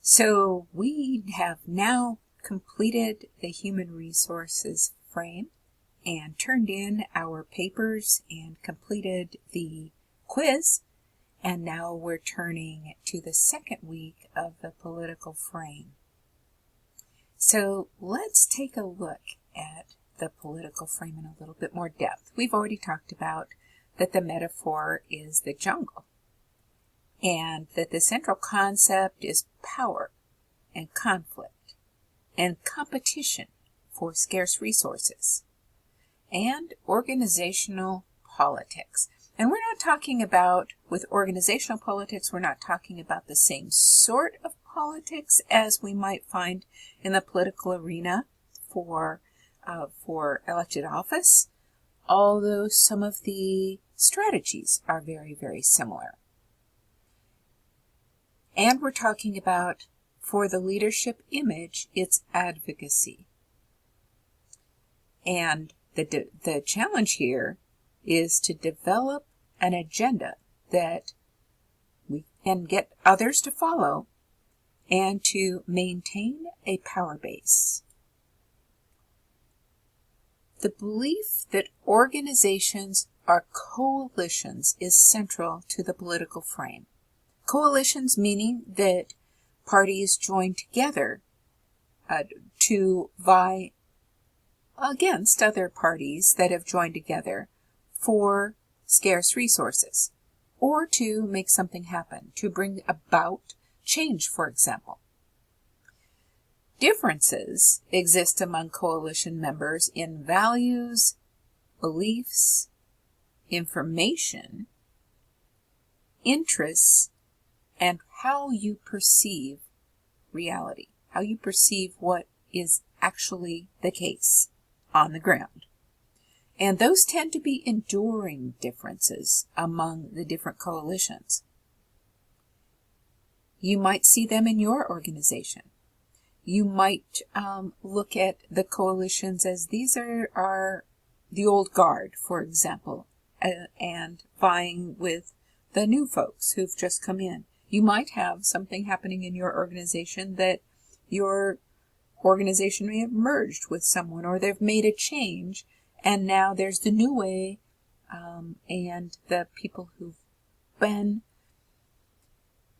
So we have now completed the human resources frame and turned in our papers and completed the quiz. And now we're turning to the second week of the political frame. So let's take a look at the political frame in a little bit more depth. We've already talked about that the metaphor is the jungle, and that the central concept is power and conflict and competition for scarce resources and organizational politics. And we're not talking about, with organizational politics, we're not talking about the same sort of politics as we might find in the political arena for elected office, although some of the strategies are very, very similar. And we're talking about, for the leadership image, it's advocacy. And the challenge here is to develop an agenda that we can get others to follow and to maintain a power base. The belief that organizations are coalitions is central to the political frame. Coalitions meaning that parties join together to vie against other parties that have joined together for scarce resources, or to make something happen, to bring about change, for example. Differences exist among coalition members in values, beliefs, information, interests, and how you perceive reality, how you perceive what is actually the case on the ground. And those tend to be enduring differences among the different coalitions. You might see them in your organization. You might look at the coalitions as these are the old guard, for example, and vying with the new folks who've just come in. You might have something happening in your organization that your organization may have merged with someone, or they've made a change, and now there's the new way, and the people who've been,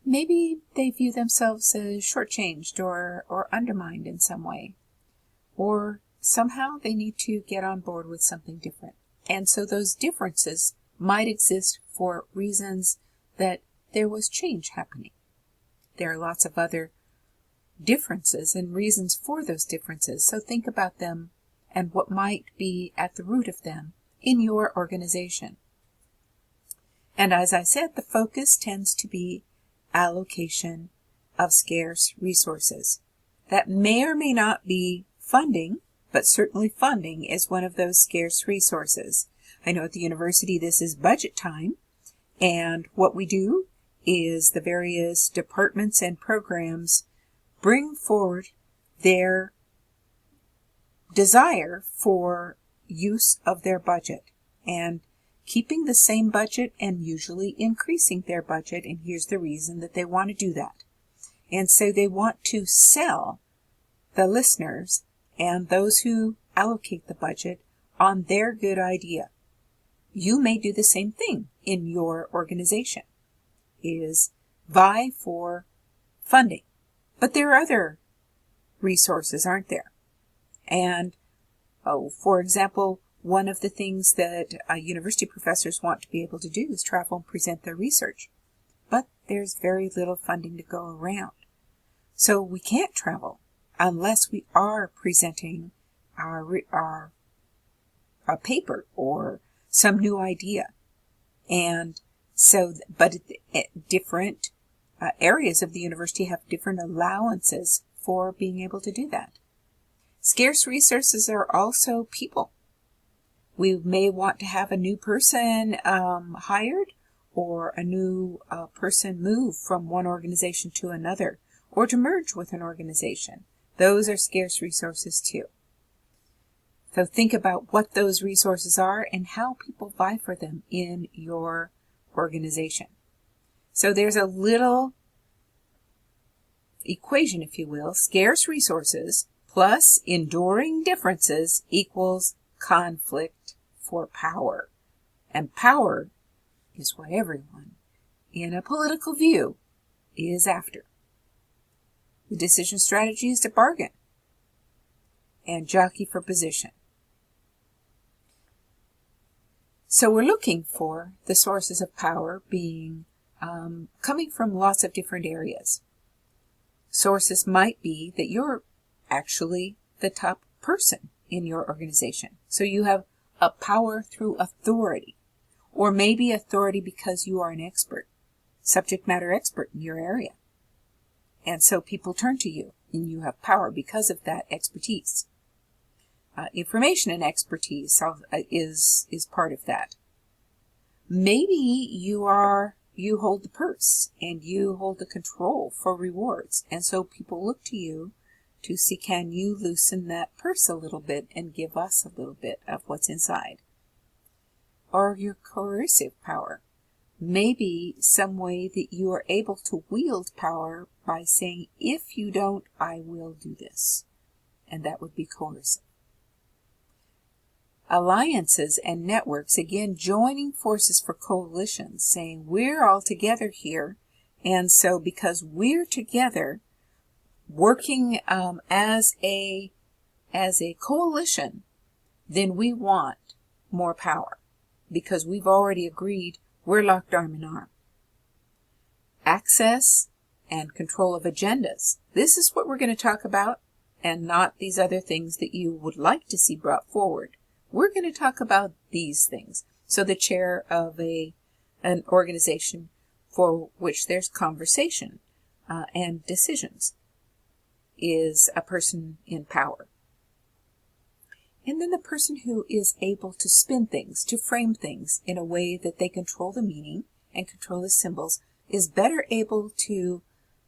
maybe they view themselves as shortchanged or undermined in some way, or somehow they need to get on board with something different. And so those differences might exist for reasons that there was change happening. There are lots of other differences and reasons for those differences, so think about them and what might be at the root of them in your organization. And as I said, the focus tends to be allocation of scarce resources. That may or may not be funding, but certainly funding is one of those scarce resources. I know at the university this is budget time, and what we do is the various departments and programs bring forward their desire for use of their budget and keeping the same budget and usually increasing their budget. And here's the reason that they want to do that. And so they want to sell the listeners and those who allocate the budget on their good idea. You may do the same thing in your organization, is vie for funding. But there are other resources, aren't there? And, for example, one of the things that university professors want to be able to do is travel and present their research. But there's very little funding to go around. So we can't travel unless we are presenting our paper or some new idea. And so, but different areas of the university have different allowances for being able to do that. Scarce resources are also people. We may want to have a new person hired, or a new person move from one organization to another, or to merge with an organization. Those are scarce resources too. So think about what those resources are and how people vie for them in your organization. So there's a little equation, if you will, scarce resources plus enduring differences equals conflict for power. And power is what everyone in a political view is after. The decision strategy is to bargain and jockey for position. So we're looking for the sources of power being coming from lots of different areas. Sources might be that you're actually the top person in your organization. So you have a power through authority, or maybe authority because you are an expert, subject matter expert in your area. And so people turn to you and you have power because of that expertise. Information and expertise is part of that. Maybe you hold the purse and you hold the control for rewards. And so people look to you to see, can you loosen that purse a little bit and give us a little bit of what's inside? Or your coercive power. Maybe some way that you are able to wield power by saying, if you don't, I will do this. And that would be coercive. Alliances and networks, again, joining forces for coalitions, saying we're all together here, and so because we're together, working as a coalition, then we want more power, because we've already agreed we're locked arm in arm. Access and control of agendas. This is what we're going to talk about, and not these other things that you would like to see brought forward. We're going to talk about these things. So the chair of an organization for which there's conversation and decisions is a person in power. And then the person who is able to spin things, to frame things in a way that they control the meaning and control the symbols, is better able to,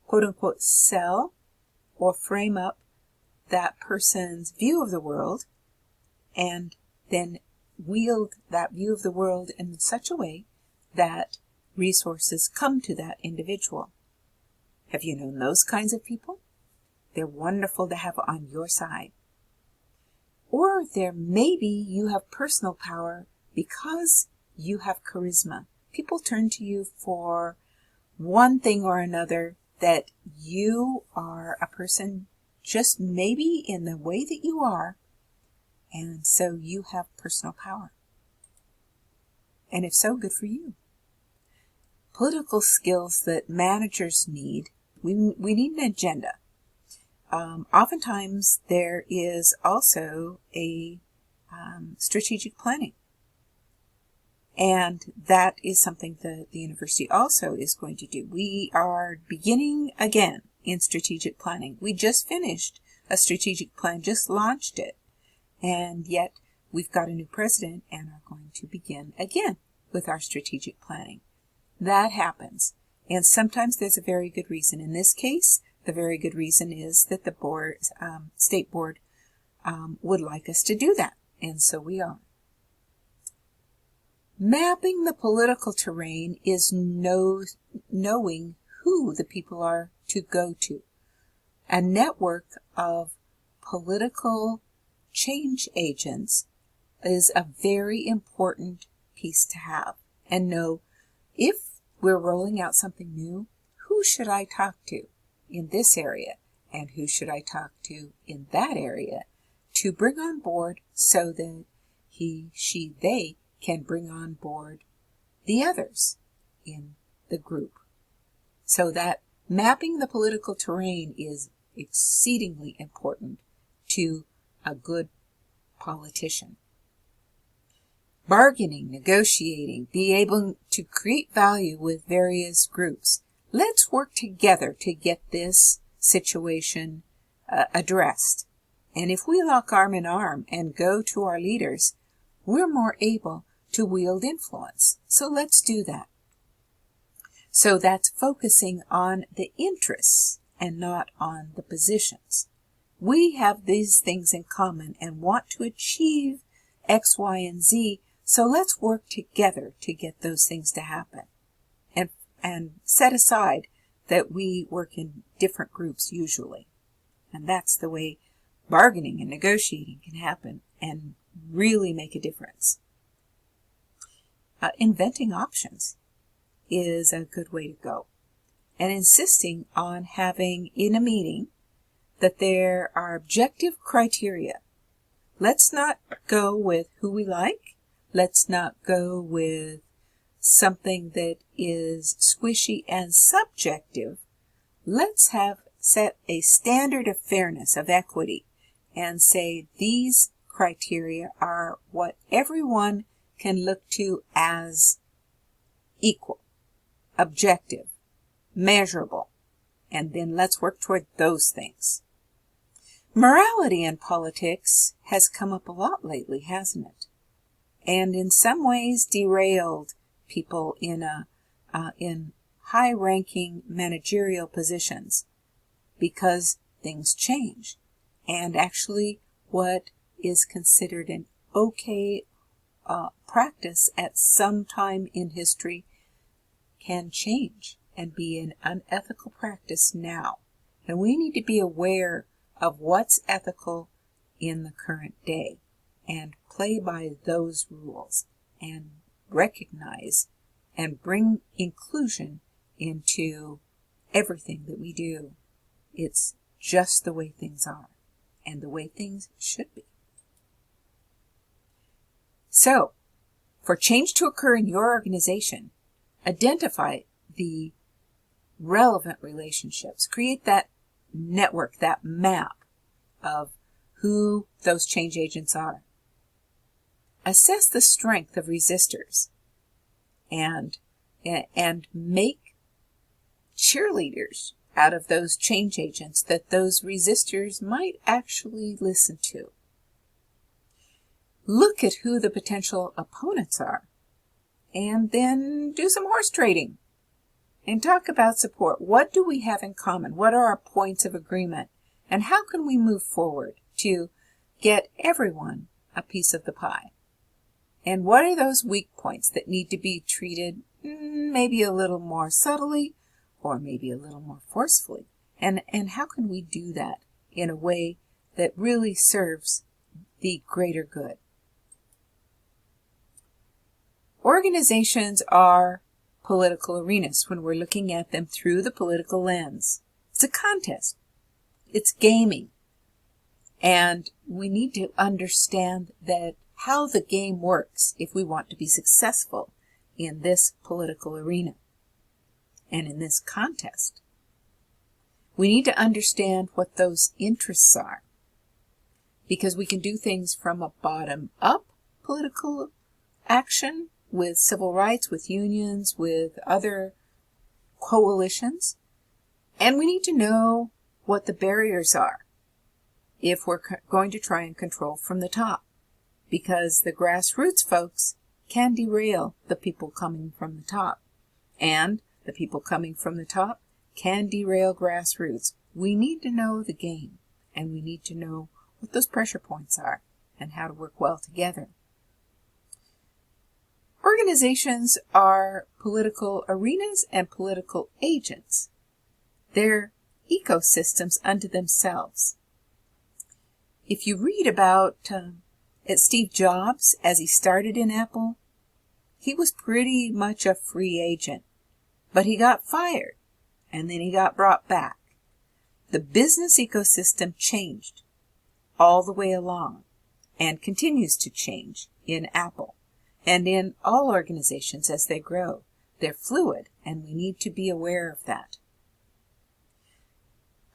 quote unquote, sell or frame up that person's view of the world and then wield that view of the world in such a way that resources come to that individual. Have you known those kinds of people? They're wonderful to have on your side. Or maybe you have personal power because you have charisma. People turn to you for one thing or another, that you are a person just maybe in the way that you are, and so you have personal power. And if so, good for you. Political skills that managers need. We need an agenda. Oftentimes there is also a strategic planning. And that is something that the university also is going to do. We are beginning again in strategic planning. We just finished a strategic plan, just launched it. And yet we've got a new president and are going to begin again with our strategic planning. That happens. And sometimes there's a very good reason. In this case, the very good reason is that the board, state board would like us to do that. And so we are. Mapping the political terrain is knowing who the people are to go to. A network of political change agents is a very important piece to have. And know, if we're rolling out something new, who should I talk to in this area? And who should I talk to in that area to bring on board so that he, she, they can bring on board the others in the group. So that mapping the political terrain is exceedingly important to a good politician. Bargaining, negotiating, be able to create value with various groups. Let's work together to get this situation addressed. And if we lock arm in arm and go to our leaders, we're more able to wield influence. So let's do that. So that's focusing on the interests and not on the positions. We have these things in common and want to achieve X, Y, and Z. So let's work together to get those things to happen. And set aside that we work in different groups usually. And that's the way bargaining and negotiating can happen and really make a difference. Inventing options is a good way to go. And insisting on having in a meeting that there are objective criteria. Let's not go with who we like. Let's not go with something that is squishy and subjective. Let's set a standard of fairness, of equity, and say these criteria are what everyone can look to as equal, objective, measurable, and then let's work toward those things. Morality in politics has come up a lot lately, hasn't it? And in some ways derailed people in high-ranking managerial positions because things change. And actually what is considered an okay practice at some time in history can change and be an unethical practice now. And we need to be aware of what's ethical in the current day and play by those rules and recognize and bring inclusion into everything that we do. It's just the way things are and the way things should be. So, for change to occur in your organization, identify the relevant relationships. Create that network, that map of who those change agents are. Assess the strength of resistors and make cheerleaders out of those change agents that those resistors might actually listen to. Look at who the potential opponents are and then do some horse trading and talk about support. What do we have in common? What are our points of agreement? And how can we move forward to get everyone a piece of the pie? And what are those weak points that need to be treated maybe a little more subtly or maybe a little more forcefully? And how can we do that in a way that really serves the greater good? Organizations are political arenas when we're looking at them through the political lens. It's a contest. It's gaming. And we need to understand that how the game works if we want to be successful in this political arena and in this contest. We need to understand what those interests are, because we can do things from a bottom-up political action with civil rights, with unions, with other coalitions. And we need to know what the barriers are if we're going to try and control from the top, because the grassroots folks can derail the people coming from the top, and the people coming from the top can derail grassroots. We need to know the game, and we need to know what those pressure points are and how to work well together. Organizations are political arenas and political agents. They're ecosystems unto themselves. If you read about Steve Jobs as he started in Apple, he was pretty much a free agent, but he got fired and then he got brought back. The business ecosystem changed all the way along and continues to change in Apple and in all organizations as they grow. They're fluid, and we need to be aware of that.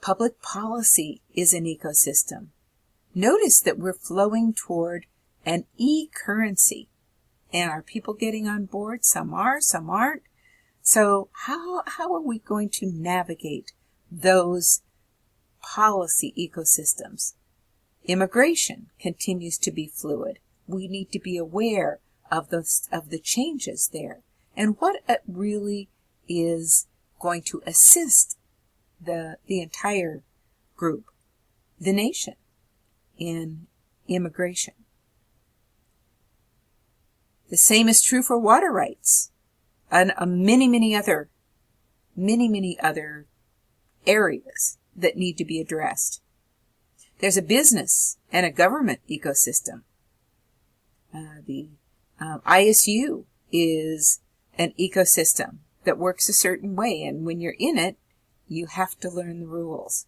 Public policy is an ecosystem. Notice that we're flowing toward an e-currency. And are people getting on board? Some are, some aren't. So how are we going to navigate those policy ecosystems? Immigration continues to be fluid. We need to be aware of the changes there and what it really is going to assist the entire group, the nation, in immigration. The same is true for water rights and many other areas that need to be addressed. There's a business and a government ecosystem. The ISU is an ecosystem that works a certain way, and when you're in it, you have to learn the rules.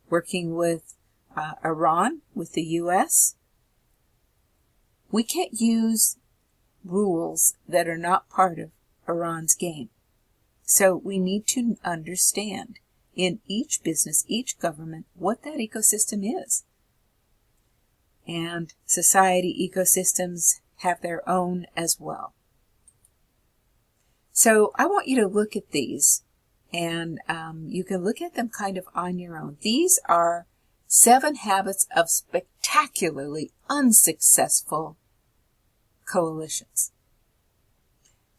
Working with Iran, with the US, we can't use rules that are not part of Iran's game. So we need to understand in each business, each government, what that ecosystem is. And society ecosystems have their own as well. So I want you to look at these, and you can look at them kind of on your own. These are 7 habits of spectacularly unsuccessful coalitions.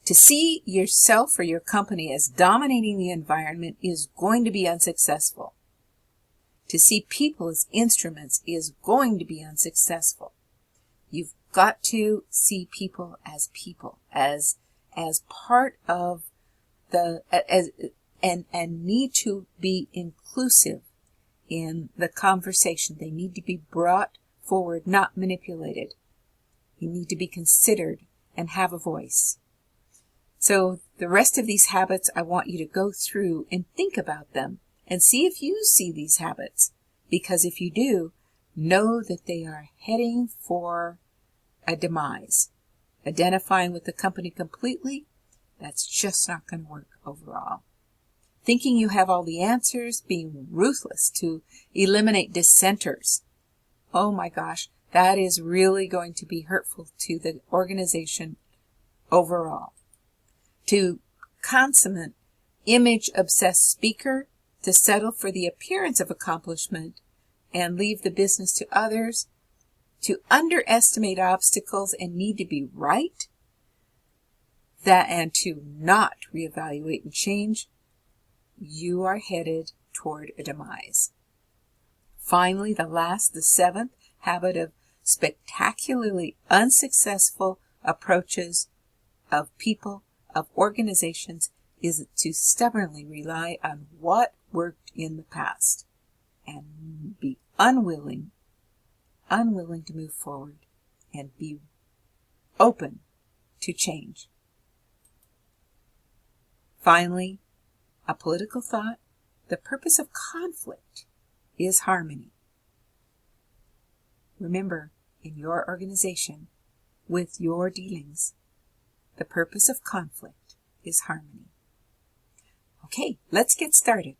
To see yourself or your company as dominating the environment is going to be unsuccessful. To see people as instruments is going to be unsuccessful. You've got to see people, as part of the, and need to be inclusive in the conversation. They need to be brought forward, not manipulated. You need to be considered and have a voice. So the rest of these habits, I want you to go through and think about them and see if you see these habits. Because if you do, know that they are heading for a demise. Identifying with the company completely, that's just not going to work overall. Thinking you have all the answers, being ruthless to eliminate dissenters. Oh my gosh, that is really going to be hurtful to the organization overall. To consummate image-obsessed speaker, to settle for the appearance of accomplishment and leave the business to others, to underestimate obstacles and need to be right, that and to not reevaluate and change, you are headed toward a demise. Finally, the 7th habit of spectacularly unsuccessful approaches of people, of organizations, is to stubbornly rely on what worked in the past and be unwilling to move forward and be open to change. Finally, a political thought: the purpose of conflict is harmony. Remember, in your organization, with your dealings, the purpose of conflict is harmony. Okay, let's get started.